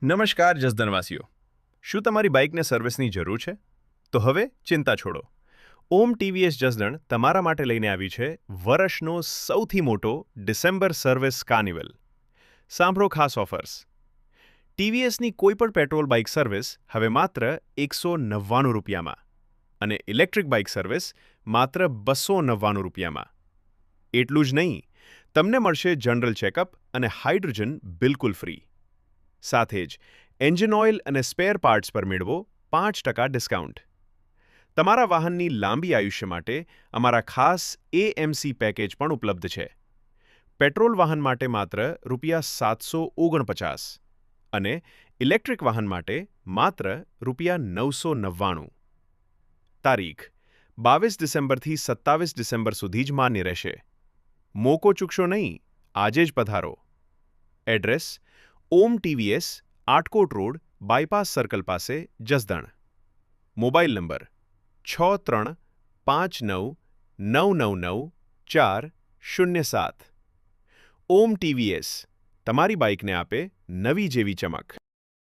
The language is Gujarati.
નમસ્કાર જસદણવાસીઓ. શું તમારી બાઇકને સર્વિસની જરૂર છે? તો હવે ચિંતા છોડો. ઓમ ટીવીએસ જસદણ તમારા માટે લઈને આવી છે વર્ષનો સૌથી મોટો ડિસેમ્બર સર્વિસ કાર્નિવલ. સાંભળો ખાસ ઓફર્સ. ટીવીએસની કોઈપણ પેટ્રોલ બાઇક સર્વિસ હવે માત્ર ₹199 અને ઇલેક્ટ્રિક બાઇક સર્વિસ માત્ર ₹299. એટલું જ નહીં, તમને મળશે જનરલ ચેકઅપ અને હાઇડ્રોજન બિલકુલ ફ્રી. સાથે જ એન્જિન ઓઇલ અને સ્પેર પાર્ટ્સ પર મેળવો 5% ડિસ્કાઉન્ટ. તમારા વાહનની લાંબી આયુષ્ય માટે અમારા ખાસ એએમસી પેકેજ પણ ઉપલબ્ધ છે. પેટ્રોલ વાહન માટે માત્ર ₹749 અને ઇલેક્ટ્રિક વાહન માટે માત્ર ₹999. તારીખ 22 ડિસેમ્બરથી 27 ડિસેમ્બર સુધી જ માન્ય રહેશે. મોકો ચૂકશો નહીં, આજે જ પધારો. Address: Om TVS, Atkot road, bypass circle પાસે, Jasdan. Mobile number 6359999407. Om TVS, તમારી બાઇકને આપે નવી જેવી ચમક.